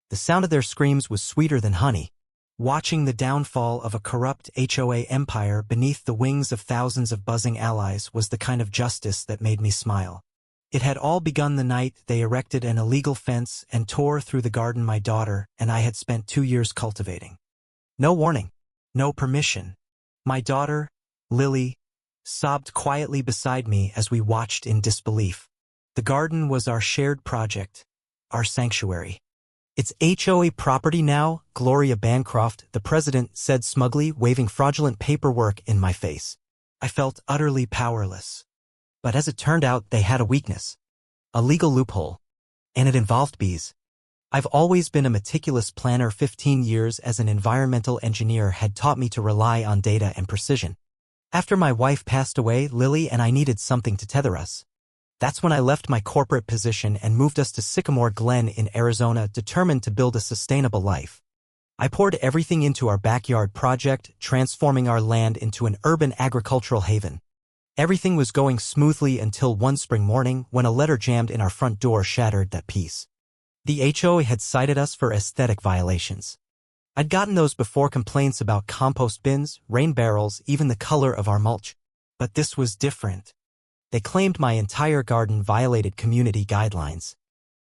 The sound of their screams was sweeter than honey. Watching the downfall of a corrupt HOA empire beneath the wings of thousands of buzzing allies was the kind of justice that made me smile. It had all begun the night they erected an illegal fence and tore through the garden my daughter and I had spent 2 years cultivating. No warning. No permission. My daughter, Lily, sobbed quietly beside me as we watched in disbelief. The garden was our shared project, our sanctuary. "It's HOA property now, Gloria Bancroft," the president said smugly, waving fraudulent paperwork in my face. I felt utterly powerless. But as it turned out, they had a weakness. A legal loophole. And it involved bees. I've always been a meticulous planner. 15 years as an environmental engineer had taught me to rely on data and precision. After my wife passed away, Lily and I needed something to tether us. That's when I left my corporate position and moved us to Sycamore Glen in Arizona, determined to build a sustainable life. I poured everything into our backyard project, transforming our land into an urban agricultural haven. Everything was going smoothly until one spring morning when a letter jammed in our front door shattered that peace. The HOA had cited us for aesthetic violations. I'd gotten those before: complaints about compost bins, rain barrels, even the color of our mulch. But this was different. They claimed my entire garden violated community guidelines.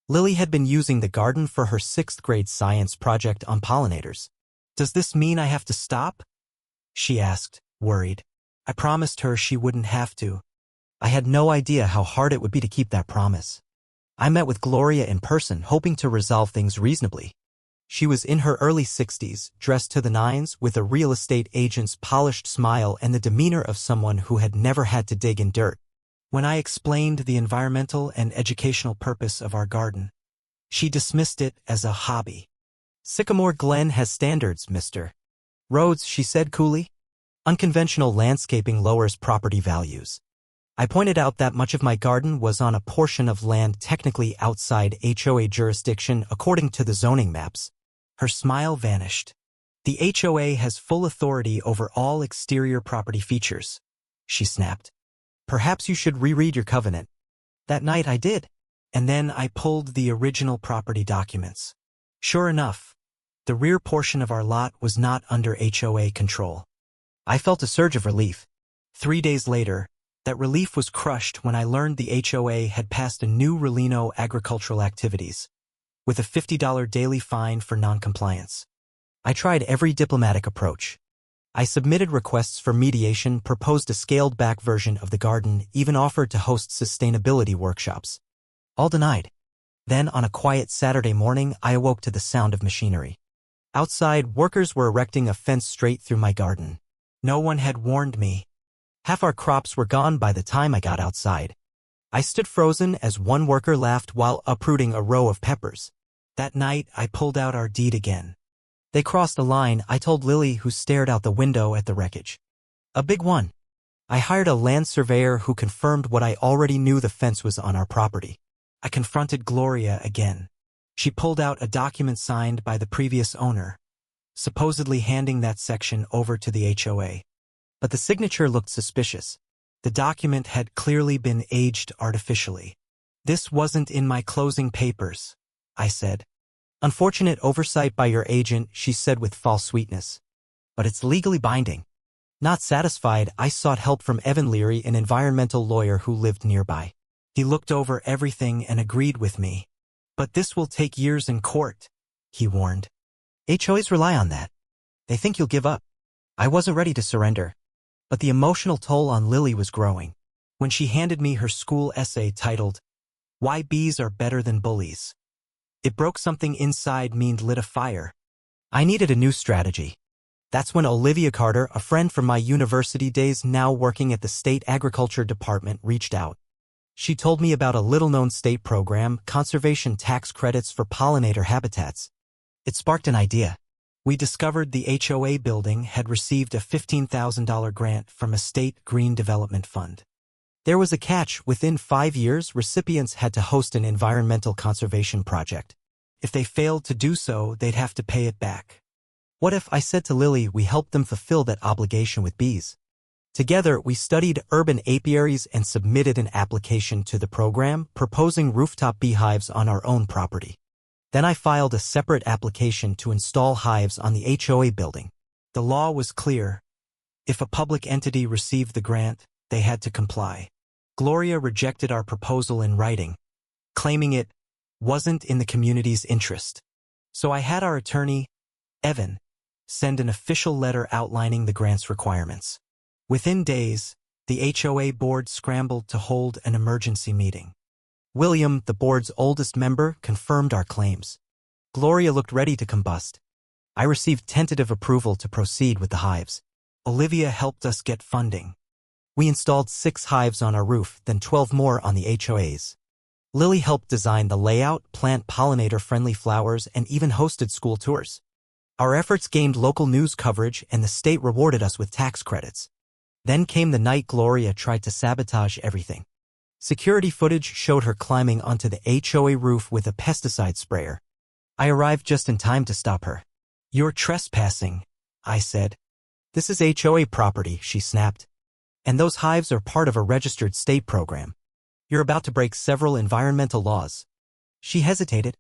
Lily had been using the garden for her 6th grade science project on pollinators. "Does this mean I have to stop?" she asked, worried. I promised her she wouldn't have to. I had no idea how hard it would be to keep that promise. I met with Gloria in person, hoping to resolve things reasonably. She was in her early 60s, dressed to the nines, with a real estate agent's polished smile and the demeanor of someone who had never had to dig in dirt. When I explained the environmental and educational purpose of our garden, she dismissed it as a hobby. "Sycamore Glen has standards, Mr. Rhodes," she said coolly. "Unconventional landscaping lowers property values." I pointed out that much of my garden was on a portion of land technically outside HOA jurisdiction according to the zoning maps. Her smile vanished. "The HOA has full authority over all exterior property features," she snapped. "Perhaps you should reread your covenant." That night I did. And then I pulled the original property documents. Sure enough, the rear portion of our lot was not under HOA control. I felt a surge of relief. 3 days later, that relief was crushed when I learned the HOA had passed a new Relino agricultural activities, with a $50 daily fine for noncompliance. I tried every diplomatic approach. I submitted requests for mediation, proposed a scaled-back version of the garden, even offered to host sustainability workshops. All denied. Then, on a quiet Saturday morning, I awoke to the sound of machinery. Outside, workers were erecting a fence straight through my garden. No one had warned me. Half our crops were gone by the time I got outside. I stood frozen as one worker laughed while uprooting a row of peppers. That night, I pulled out our deed again. "They crossed a line," I told Lily, who stared out the window at the wreckage. "A big one." I hired a land surveyor who confirmed what I already knew: the fence was on our property. I confronted Gloria again. She pulled out a document signed by the previous owner, supposedly handing that section over to the HOA. But the signature looked suspicious. The document had clearly been aged artificially. "This wasn't in my closing papers," I said. "Unfortunate oversight by your agent," she said with false sweetness. "But it's legally binding." Not satisfied, I sought help from Evan Leary, an environmental lawyer who lived nearby. He looked over everything and agreed with me. "But this will take years in court," he warned. "HOAs rely on that. They think you'll give up." I wasn't ready to surrender. But the emotional toll on Lily was growing. When she handed me her school essay titled, "Why Bees Are Better Than Bullies," it broke something inside me and lit a fire. I needed a new strategy. That's when Olivia Carter, a friend from my university days now working at the state agriculture department, reached out. She told me about a little-known state program, conservation tax credits for pollinator habitats. It sparked an idea. We discovered the HOA building had received a $15,000 grant from a state green development fund. There was a catch: within 5 years, recipients had to host an environmental conservation project. If they failed to do so, they'd have to pay it back. What if, I said to Lily, we helped them fulfill that obligation with bees? Together, we studied urban apiaries and submitted an application to the program, proposing rooftop beehives on our own property. Then I filed a separate application to install hives on the HOA building. The law was clear. If a public entity received the grant, they had to comply. Gloria rejected our proposal in writing, claiming it wasn't in the community's interest. So I had our attorney, Evan, send an official letter outlining the grant's requirements. Within days, the HOA board scrambled to hold an emergency meeting. William, the board's oldest member, confirmed our claims. Gloria looked ready to combust. I received tentative approval to proceed with the hives. Olivia helped us get funding. We installed 6 hives on our roof, then 12 more on the HOAs. Lily helped design the layout, plant pollinator-friendly flowers, and even hosted school tours. Our efforts gained local news coverage, and the state rewarded us with tax credits. Then came the night Gloria tried to sabotage everything. Security footage showed her climbing onto the HOA roof with a pesticide sprayer. I arrived just in time to stop her. "You're trespassing," I said. "This is HOA property," she snapped. "And those hives are part of a registered state program. You're about to break several environmental laws." She hesitated.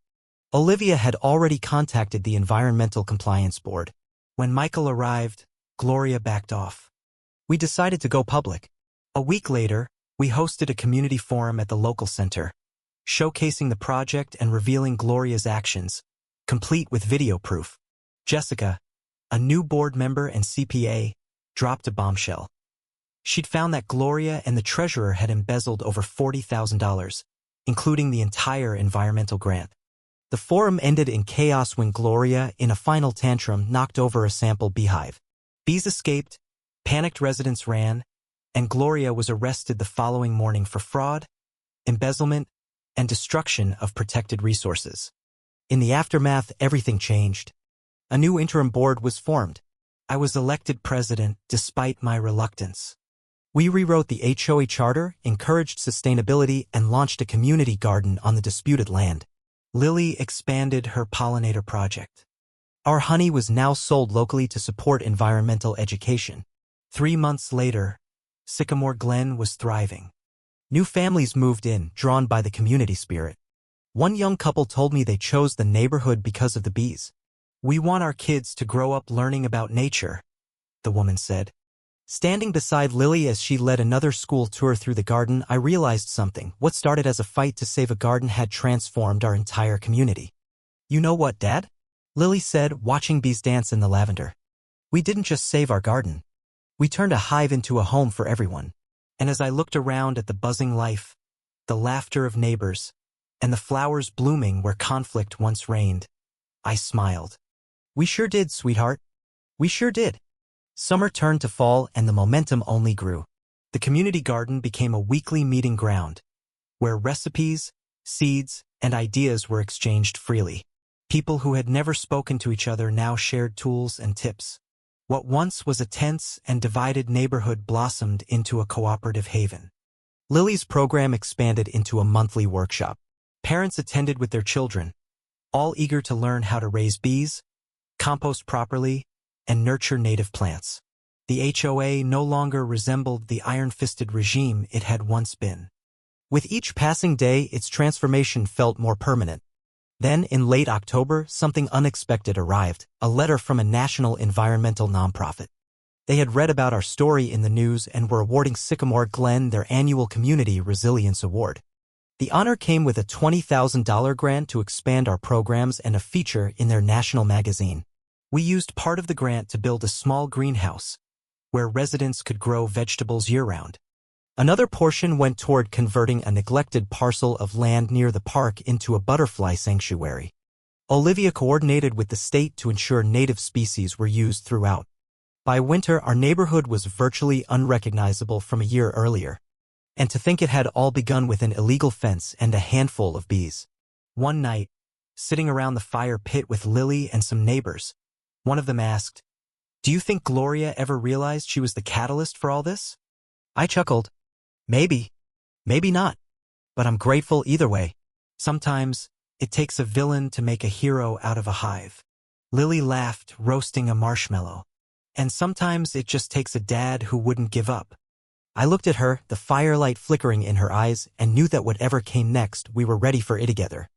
Olivia had already contacted the Environmental Compliance Board. When Michael arrived, Gloria backed off. We decided to go public. A week later, we hosted a community forum at the local center, showcasing the project and revealing Gloria's actions, complete with video proof. Jessica, a new board member and CPA, dropped a bombshell. She'd found that Gloria and the treasurer had embezzled over $40,000, including the entire environmental grant. The forum ended in chaos when Gloria, in a final tantrum, knocked over a sample beehive. Bees escaped, panicked residents ran, and Gloria was arrested the following morning for fraud, embezzlement, and destruction of protected resources. In the aftermath, everything changed. A new interim board was formed. I was elected president despite my reluctance. We rewrote the HOA charter, encouraged sustainability, and launched a community garden on the disputed land. Lily expanded her pollinator project. Our honey was now sold locally to support environmental education. 3 months later, Sycamore Glen was thriving. New families moved in, drawn by the community spirit. One young couple told me they chose the neighborhood because of the bees. "We want our kids to grow up learning about nature," the woman said. Standing beside Lily as she led another school tour through the garden, I realized something. What started as a fight to save a garden had transformed our entire community. "You know what, Dad?" Lily said, watching bees dance in the lavender. "We didn't just save our garden. We turned a hive into a home for everyone." And as I looked around at the buzzing life, the laughter of neighbors, and the flowers blooming where conflict once reigned, I smiled. "We sure did, sweetheart. We sure did." Summer turned to fall, and the momentum only grew. The community garden became a weekly meeting ground, where recipes, seeds, and ideas were exchanged freely. People who had never spoken to each other now shared tools and tips. What once was a tense and divided neighborhood blossomed into a cooperative haven. Lily's program expanded into a monthly workshop. Parents attended with their children, all eager to learn how to raise bees, compost properly, and nurture native plants. The HOA no longer resembled the iron-fisted regime it had once been. With each passing day, its transformation felt more permanent. Then, in late October, something unexpected arrived, a letter from a national environmental nonprofit. They had read about our story in the news and were awarding Sycamore Glen their annual Community Resilience Award. The honor came with a $20,000 grant to expand our programs and a feature in their national magazine. We used part of the grant to build a small greenhouse, where residents could grow vegetables year-round. Another portion went toward converting a neglected parcel of land near the park into a butterfly sanctuary. Olivia coordinated with the state to ensure native species were used throughout. By winter, our neighborhood was virtually unrecognizable from a year earlier. And to think it had all begun with an illegal fence and a handful of bees. One night, sitting around the fire pit with Lily and some neighbors, one of them asked, "Do you think Gloria ever realized she was the catalyst for all this?" I chuckled. Maybe. Maybe not. But I'm grateful either way. Sometimes, it takes a villain to make a hero out of a hive. Lily laughed, roasting a marshmallow. And sometimes it just takes a dad who wouldn't give up. I looked at her, the firelight flickering in her eyes, and knew that whatever came next, we were ready for it together.